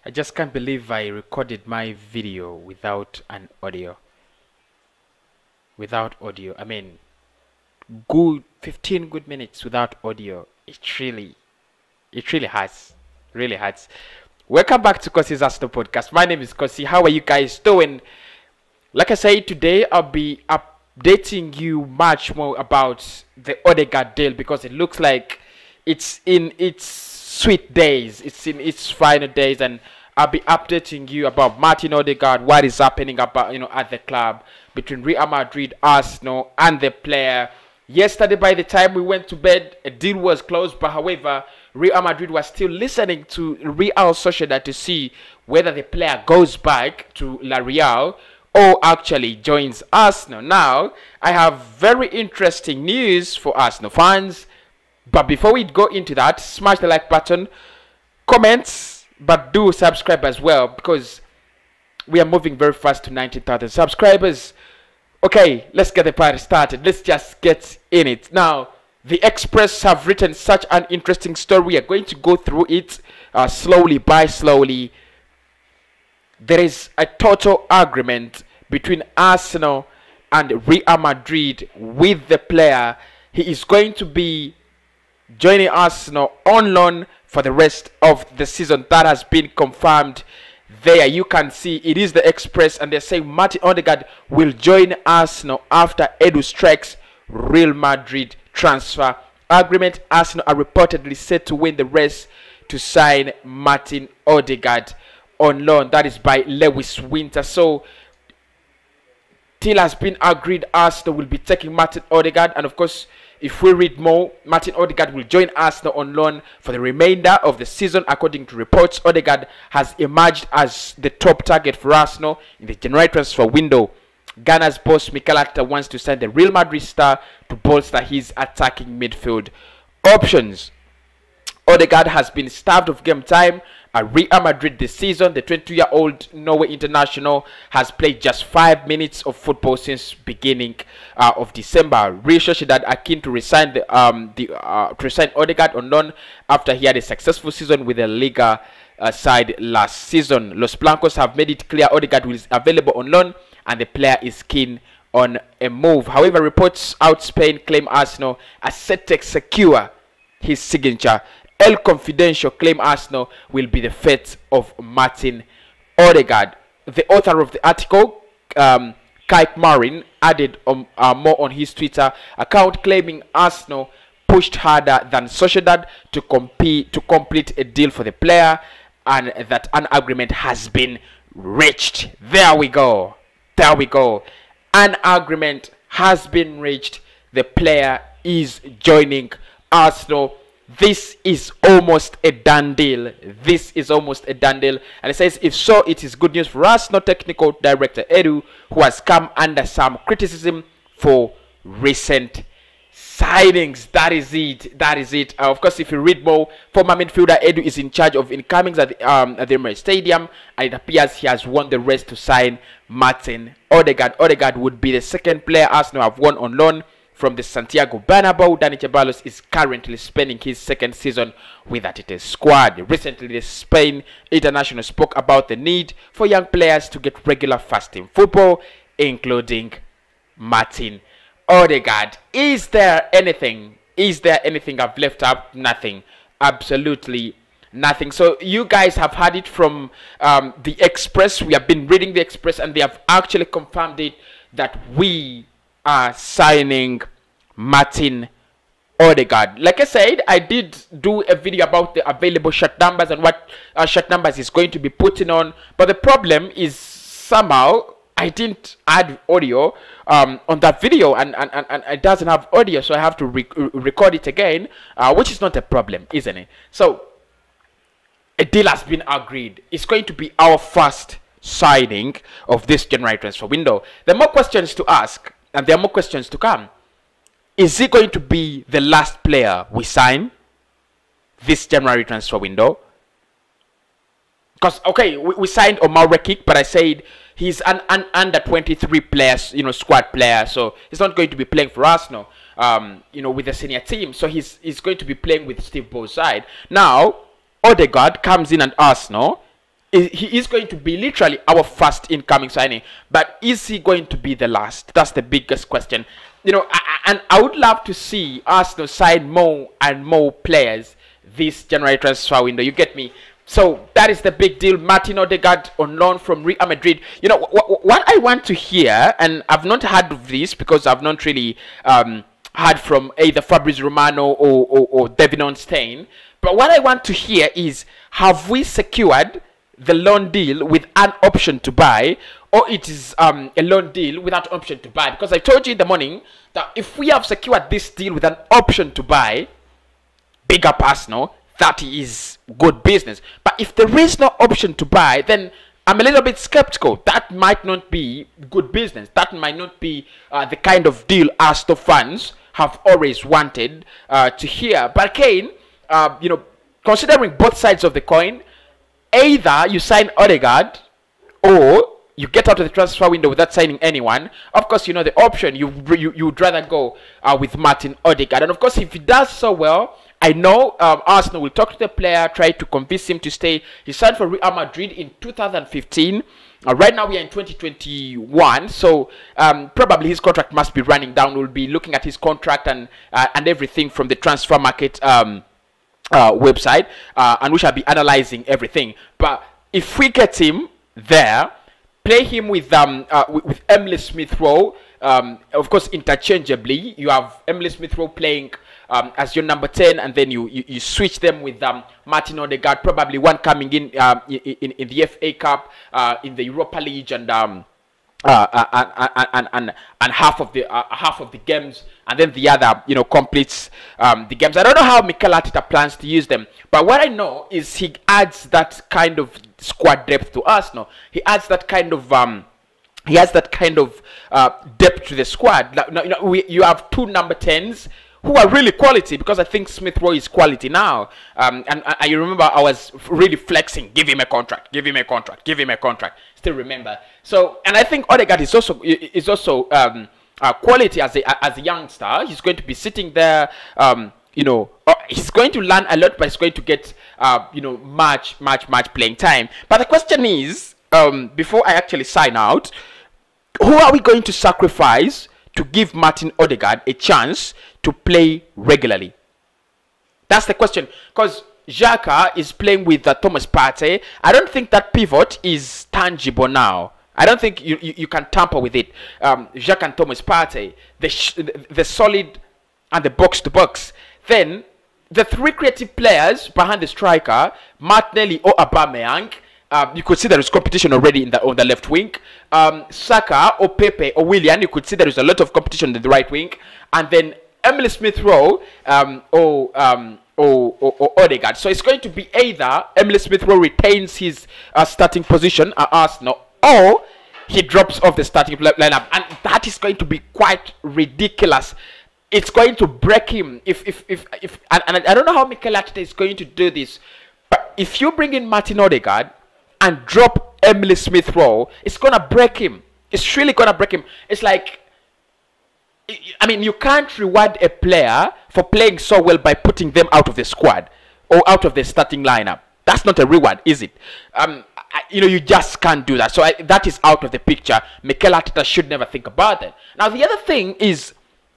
I just can't believe I recorded my video without an audio. Without audio. I mean, good 15 good minutes without audio. It really hurts. Really hurts. Welcome back to Kosi's Arsenal podcast. My name is Kosi. How are you guys doing? Like I said, today I'll be updating you much more about the Odegard deal because it looks like it's in its sweet days. It's in its final days, and I'll be updating you about Martin Odegard, what is happening about at the club between Real Madrid, Arsenal, and the player. Yesterday, by the time we went to bed, a deal was closed, but however, Real Madrid was still listening to Real Sociedad to see whether the player goes back to La Real or actually joins Arsenal. Now, I have very interesting news for Arsenal fans. But before we go into that, smash the like button, comments, but do subscribe as well because we are moving very fast to 19,000 subscribers. Okay, let's get the party started. Let's just get in it. Now, the Express have written such an interesting story. We are going to go through it slowly by slowly. There is a total agreement between Arsenal and Real Madrid with the player. He is going to be joining Arsenal on loan for the rest of the season. That has been confirmed. There you can see it is the Express, and they're saying Martin Odegard will join Arsenal after Edu strikes Real Madrid transfer agreement. Arsenal are reportedly set to win the race to sign Martin Odegard on loan. That is by Lewis Winter. So deal has been agreed. Arsenal will be taking Martin Odegard, and of course, if we read more, Martin Odegard will join Arsenal on loan for the remainder of the season. According to reports, Odegard has emerged as the top target for Arsenal in the January transfer window. Ghana's boss Mikel Arteta wants to sign the Real Madrid star to bolster his attacking midfield options. Odegard has been starved of game time at Real Madrid this season. The 22-year-old Norway international has played just 5 minutes of football since beginning of December. Real Sociedad are keen to resign Odegard on loan after he had a successful season with the Liga side last season. Los Blancos have made it clear Odegard is available on loan and the player is keen on a move. However, reports out Spain claim Arsenal are set to secure his signature. El Confidencial claim Arsenal will be the fate of Martin Odegard. The author of the article, Kike Marin, added more on his Twitter account, claiming Arsenal pushed harder than Sociedad to complete a deal for the player, and that an agreement has been reached. There we go. There we go. An agreement has been reached. The player is joining Arsenal. This is almost a done deal. This is almost a done deal. And it says, if so, it is good news for us. No technical director Edu, who has come under some criticism for recent signings. That is it. That is it. Of course, if you read more, former midfielder Edu is in charge of incomings at the Emirates Stadium, and it appears he has won the race to sign Martin Odegard. Odegard would be the second player Arsenal have won on loan from the Santiago Bernabeu. Dani Ceballos is currently spending his second season with the Tite squad. Recently, the Spain international spoke about the need for young players to get regular first-team football, including Martin Odegard. Is there anything? Is there anything I've left out? Nothing. Absolutely nothing. So you guys have heard it from the Express. We have been reading the Express, and they have actually confirmed it that we are signing Martin Odegard. Like I said, I did do a video about the available shirt numbers and what shirt numbers is going to be putting on, but the problem is somehow I didn't add audio on that video, and it doesn't have audio, so I have to record it again, which is not a problem, isn't it? So a deal has been agreed. It's going to be our first signing of this January transfer window. There are more questions to ask, and there are more questions to come. Is he going to be the last player we sign this January transfer window? Because, okay, we signed Omar Rekik, but I said he's an under 23 players, squad player, so he's not going to be playing for Arsenal, with the senior team. So he's going to be playing with Steve Bow's side. Now, Odegard comes in at Arsenal, he is going to be literally our first incoming signing, but is he going to be the last? That's the biggest question. You know, and I would love to see Arsenal sign more and more players this January transfer window. You get me? So that is the big deal. Martin Odegaard on loan from Real Madrid. You know, what I want to hear, and I've not heard of this because I've not really heard from either Fabrizio Romano or Devin Ornstein. But what I want to hear is, have we secured the loan deal with an option to buy, or it is a loan deal without option to buy? Because I told you in the morning that if we have secured this deal with an option to buy, big up Arsenal, that is good business. But if there is no option to buy, then I'm a little bit skeptical. That might not be good business. That might not be the kind of deal Arsenal fans have always wanted to hear. But again, you know, considering both sides of the coin, either you sign Odegard or you get out of the transfer window without signing anyone. Of course, you know the option. You would rather go with Martin Odegard. And of course, if he does so well, I know Arsenal will talk to the player, try to convince him to stay. He signed for Real Madrid in 2015. Right now we are in 2021, so probably his contract must be running down. We'll be looking at his contract and everything from the transfer market website, and we shall be analyzing everything. But if we get him there, play him with Emile Smith-Rowe, of course interchangeably. You have Emile Smith-Rowe playing as your number 10, and then you switch them with Martin Odegaard, probably one coming in the FA Cup, in the Europa League, and half of the games, and then the other, you know, completes the games. I don't know how Mikel Arteta plans to use them, but what I know is he adds that kind of squad depth to Arsenal. He adds that kind of depth to the squad. Now, you know, you have two number 10s who are really quality, because I think Smith-Rowe is quality now. And I remember I was really flexing, give him a contract, give him a contract, give him a contract. Still remember. So, and I think Odegaard is also quality as a youngster. He's going to be sitting there, you know, he's going to learn a lot, but he's going to get, you know, much playing time. But the question is, before I actually sign out, who are we going to sacrifice to give Martin Odegaard a chance to play regularly? That's the question. Because Xhaka is playing with Thomas Partey. I don't think that pivot is tangible now. I don't think you can tamper with it. Xhaka and Thomas Partey, the solid and the box-to-box. Then, the three creative players behind the striker, Martinelli or Aubameyang, you could see there is competition already on the left wing. Saka or Pepe or Willian, you could see there is a lot of competition on the right wing. And then Emile Smith-Rowe or Odegaard. So it's going to be either Emile Smith-Rowe retains his starting position at Arsenal, or he drops off the starting lineup. And that is going to be quite ridiculous. It's going to break him. And I don't know how Mikel Arteta is going to do this. But if you bring in Martin Odegaard and drop Emile Smith-Rowe, it's going to break him. It's really going to break him. It's like, I mean, you can't reward a player for playing so well by putting them out of the squad or out of the starting lineup. That's not a reward, is it? You know, you just can't do that. So that is out of the picture. Mikel Arteta should never think about that. Now, the other thing is,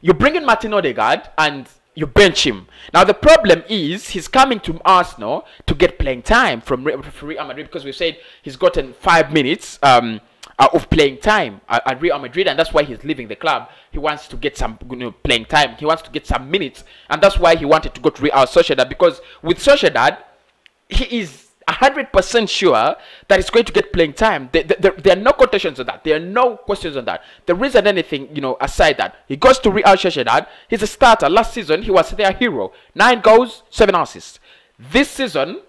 you bring in Martin Odegaard and you bench him. Now, the problem is he's coming to Arsenal to get playing time from Real Madrid, because we said he's gotten 5 minutes of playing time at Real Madrid, and that's why he's leaving the club. He wants to get some, you know, playing time. He wants to get some minutes, and that's why he wanted to go to Real Sociedad, because with Sociedad, he is 100% sure that he's going to get playing time. There are no quotations on that. There are no questions on that. There isn't anything, you know, aside that. He goes to Real Sociedad. He's a starter. Last season, he was their hero. 9 goals, 7 assists. This season,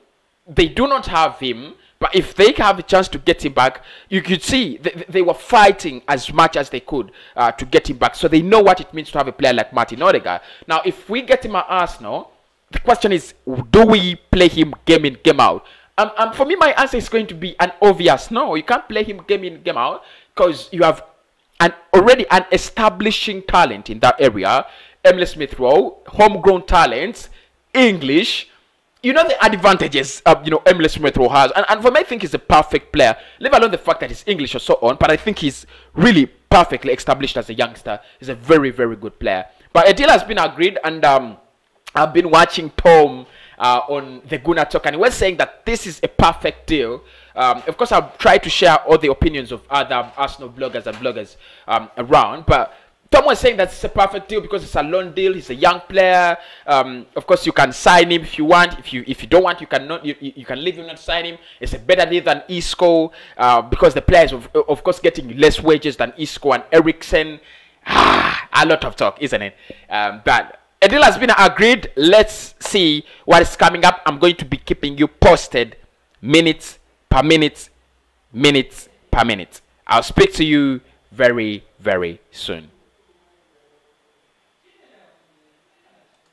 they do not have him. But if they have a chance to get him back, you could see they were fighting as much as they could to get him back. So they know what it means to have a player like Martin Odegaard. Now, if we get him at Arsenal, the question is, do we play him game in, game out? For me, my answer is going to be an obvious no. You can't play him game in, game out, because you have already an establishing talent in that area. Emile Smith-Rowe, homegrown talents, English, you know the advantages Emile Smith Rowe has, and for me I think he's a perfect player, leave alone the fact that he's English or so on, but I think he's really perfectly established as a youngster. He's a very, very good player. But a deal has been agreed, and I've been watching Tom on the Guna Talk, and he was saying that this is a perfect deal. Of course, I'll try to share all the opinions of other Arsenal bloggers and bloggers around, but Tom was saying that it's a perfect deal because it's a loan deal. He's a young player. Of course, you can sign him if you want. If you don't want, you cannot. You can leave him, not sign him. It's a better deal than Isco because the player is of course getting less wages than Isco and Eriksen. A lot of talk, isn't it? But a deal has been agreed. Let's see what is coming up. I'm going to be keeping you posted, minutes per minute, minutes per minute. I'll speak to you very, very soon.